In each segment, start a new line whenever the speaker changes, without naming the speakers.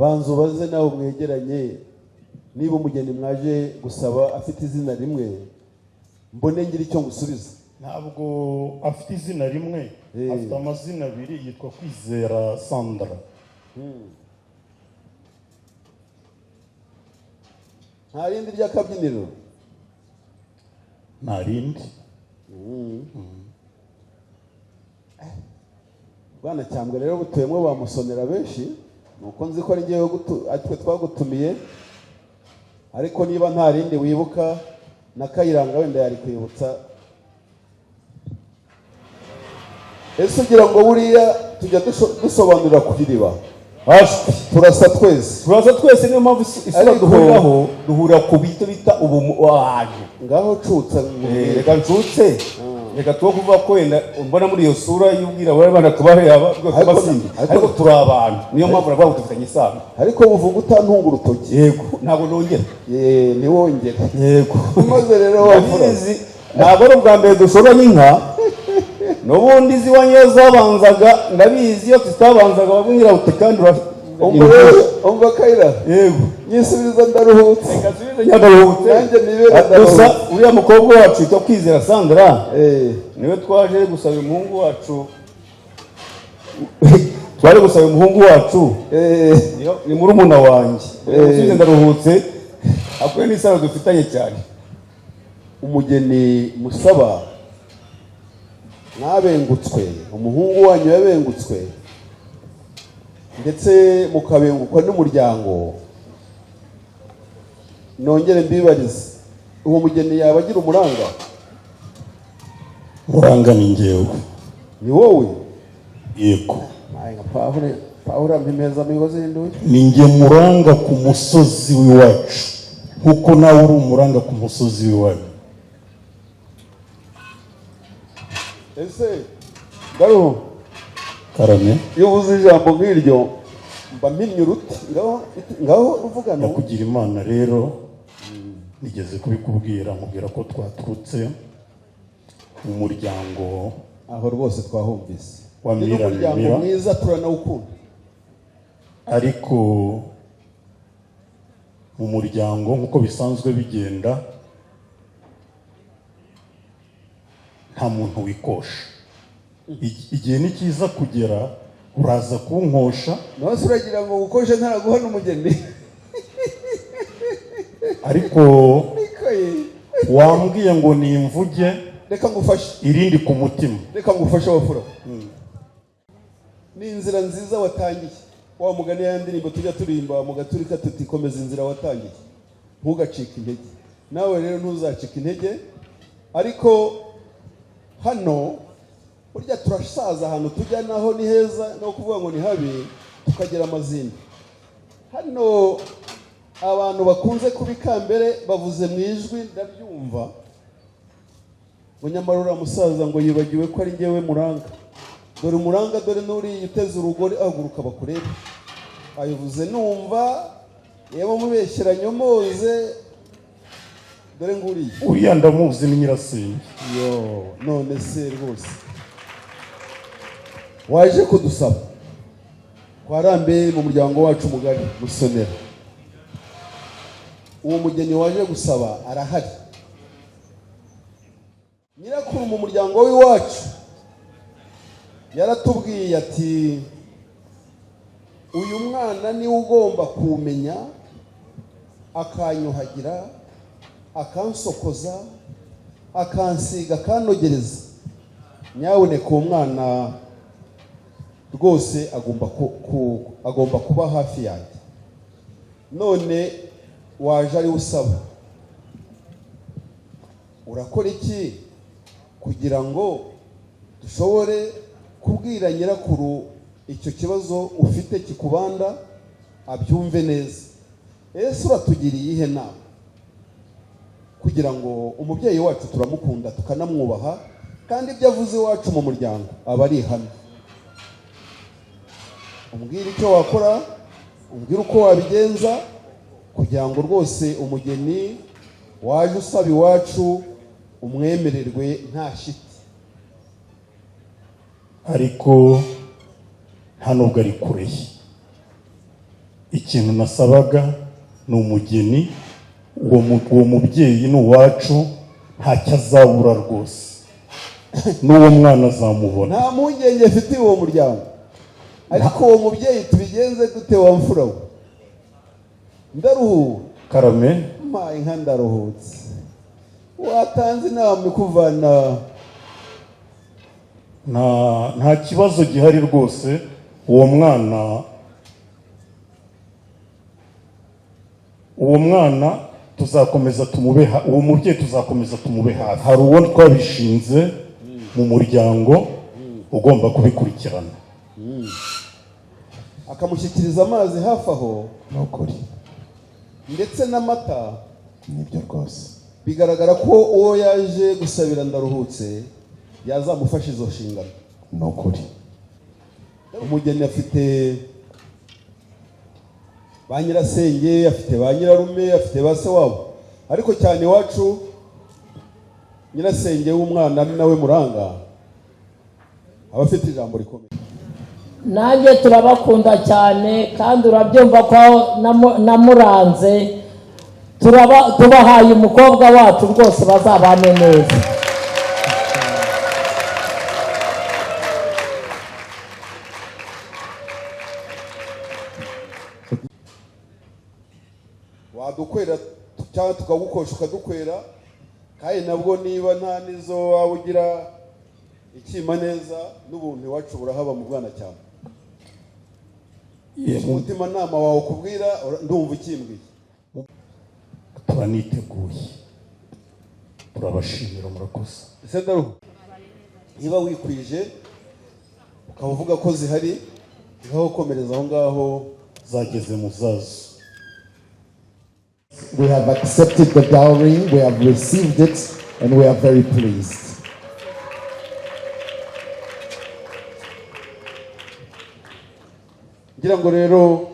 banzu baze nawe mwegeranye niba umugeni mwaje gusaba afite izina rimwe mbone ngira icyo ngusubiza.
Ntabwo afite izina rimwe, afite amazina abiri, yitwa Kwizera Sandra.
Nta rindi ry'akabyiniro?
Nta rindi.
Bwana Cyambwe rero butuyemo bamusonera benshi, nuko nzi ko ari ngewe atwe twagutumiye, ariko niba nta rindi wibuka na Kayiranga wenda yari kwibutsa. Ese ugira ngo buriya tujya dusobanurira ku iriba? Turasa twese niyo mpamvu isura duhuriraho, duhura ku bito bita ubuwaje. Ngaho cutsa
reka ncutse, reka tuwo kuvuga ko wenda mbona muri iyo sura y'ubwira bari bana kubareba ariko turi abantu, niyo mpamvu nabwo dufitanye isano.
Ariko buvuga utantunga urutoki.
Yego, ntabwo nongera.
Ni wongera.
Yego.
Maze rero
wavuze ntabwo ari ubwa mbere dushoranye inka. Nubundi ziwanye zabanzaga ndabizi iyo tutabanzaga babwira uti kandi
umva Kayira.
Yego.
Nyisubiriza ndaruhutse.
Reka subize nyagaruhutse.
Nanjye nibera
gusa uriya mukobwa wacu cyo Kwizera Sandra. Niwe twaje gusaba umuhungu wacu. Twari gusaba umuhungu wacu. Ni murumuna wanjye. Subize ndaruhutse. Akwe n'isano dufitanye cyane.
Umugeni musaba nabengutswe, umuhungu wanyu yabengutswe, ndetse mukabengukwa n'umuryango. Nongere mbibarize, uwo mugeni yaba agira umuranga?
Muranga ni njyewe.
Ni wowe?
Yego.
Pawura mpimeza migozi y'induye.
Ni njye muranga ku musozi w'iwacu, nkuko nawe uri umuranga ku musozi w'iwacu.
Ese Garuhu
karame,
iyo uvuze ijambo nk'iryo mba mpimye uruti. Ngaho uvuga no
kugira Imana rero nigeze kubikubwira, mubwira ko twaturutse mu muryango.
Aho rwose twahumvise
wa
Mira mwiza turanawukunda,
ariko mu muryango nkuko bisanzwe bigenda nta muntu wikosha. Igihe ni kiza kugera uraza kunkosha.
Nose uragira ngo ukoshe ntaraguha n'umugeni.
Ariko wambwiye ngo nimvuge,
reka ngufashe
irindi ku mutima.
Reka ngufashe wafura. Ni inzira nziza watangiye. Wa mugani ya ndirimbo tujya turimba mu gaturika tuti komeza inzira watangiye, ntugacike intege. Nawe rero ntuzacike intege. Ariko hano burya turasaza, ahantu tujya naho ni heza, no kuvuga ngo ni habi tukagira amazina. Hano abantu bakunze kubikambere bavuze mu ijwi ndabyumva, ngo nyamara uriya musaza ngo yibagiwe ko ari njyewe muranga. Dore umuranga, dore n'uri yiteze urugori, ahaguruka bakurebe. Ayivuze numva, yaba mubeshyera nyomoze, dore nguriye.
Uriya ndamuzi ni nyirasenge.
Yo, none se rwose waje kudusaba kwarambe mu muryango wacu mugari Musonera. Uwo mugeni waje gusaba arahari. Nyirakuru mu muryango w'iwacu yaratubwiye ati uyu mwana ni ugomba kumenya, akanyuhagira, akansokoza, akansiga, akanogereza. Nyaboneka uwo mwana rwose agomba kuba hafi yanjye. None waje ari usaba, urakora iki kugira ngo dushobore kubwira nyirakuru icyo kibazo ufite kikubanda abyumve neza? Ese uratugiriye ihe nama kugira ngo umubyeyi wacu turamukunda tukanamwubaha, kandi ibyo avuze iwacu mu muryango aba ari ihame? Umbwira icyo wakora, umbwira uko wabigenza kugira ngo rwose umugeni waje usaba iwacu umwemererwe nta shiti.
Ariko nta nubwo ari kure,
ikintu nasabaga ni umugeni, uwo mubyeyi ni uwacu, ntacyo azabura rwose, n'uwo mwana azamubona.
Nta mpungenge afite uwo muryango, ariko uwo mubyeyi tubigenze dute wa mfura we? Ndaruhuwe
Karame,
ma inka ndaruhutse, watanze inama ikuvana.
nta kibazo gihari rwose. uwo mwana tuzakomeza tumube, uwo mubyeyi tuzakomeza tumube hafi. Hari uwo twabishinze mu muryango ugomba kubikurikirana,
akamushyikiriza amazi hafi aho,
nukuri
ndetse n'amata.
nibyo rwose.
Bigaragara ko uwo yaje gusabira Ndaruhutse yazamufasha izo nshingano.
Nukuri
umugeni afite ba nyirasenge, afite ba nyirarume, afite ba se wabo, ariko cyane iwacu nyirasenge w'umwana ni nawe muranga, aba afite ijambo rikomeye.
Nanjye turabakunda cyane, kandi urabyumva ko namuranze. Tubahaye umukobwa wacu rwose, bazabane neza.
Wadukwera cyangwa tukagukosha ukadukwera, kandi nabwo niba nta nizo waba ugira ikima neza, n'ubuntu iwacu burahaba mu bwana cyane. Umutima nama wawe kubwira ndumva ikimbwiye.
turaniteguye, turabashimira, murakoze.
Ese Ndaruhu, niba wikwije ukaba uvuga ko zihari, ngaho komereza aho ngaho,
zageze mu zazo.
we have accepted the dowry, we have received it, and we are very pleased.
ngira ngo rero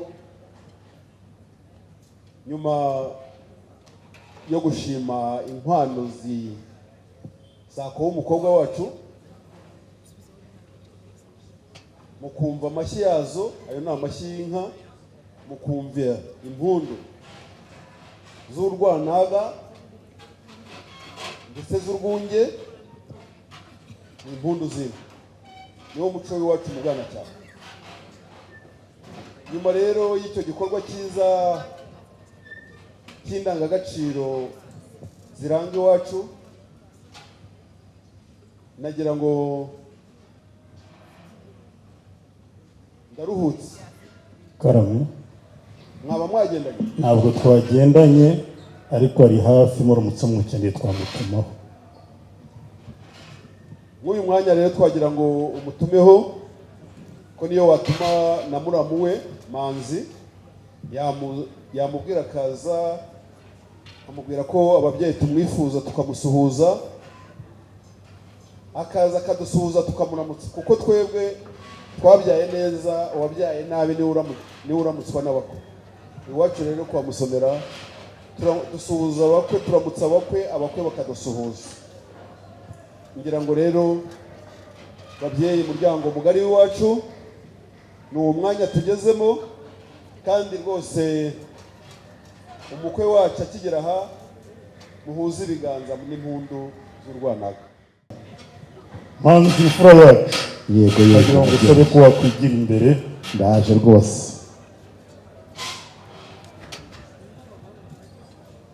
nyuma yo gushima inkwano zakowe umukobwa wacu, mukumva amashyi yazo, ayo ni amashyi y'inka, mukumva impundu z'urwanaga ndetse z'urwunge, impundu z'inka, niwo muco w'iwacu mu bwana cyane. Nyuma rero y'icyo gikorwa cyiza cy'indangagaciro ziranga iwacu, nagira ngo Ndaruhutse,
Karame,
mwaba mwagendanye?
ntabwo twagendanye, ariko ari hafi, muramutse mukeneye twamutumaho.
Nk'uyu mwanya rero twagira ngo umutumeho, ko niyo watuma na muramu we Manzi yamubwira akaza, amubwira ko ababyeyi tumwifuza, tukamusuhuza, akaza akadusuhuza tukamuramutsa, kuko twebwe twabyaye neza, uwabyaye nabi niwe uramutswa n'abakwe. Iwacu rero kwamusomera dusuhuza abakwe, turamutsa abakwe, abakwe bakadusuhuza. Ngira ngo rero babyeyi, muryango mugari w'iwacu, ni uwo mwanya tugezemo, kandi rwose umukwe wacu akigera aha, muhuze ibiganza n'impundu z'urwanaga.
Manzi, imfura yacu,
Yego
kugira ngo usabe ko wakwigira imbere.
ndaje rwose.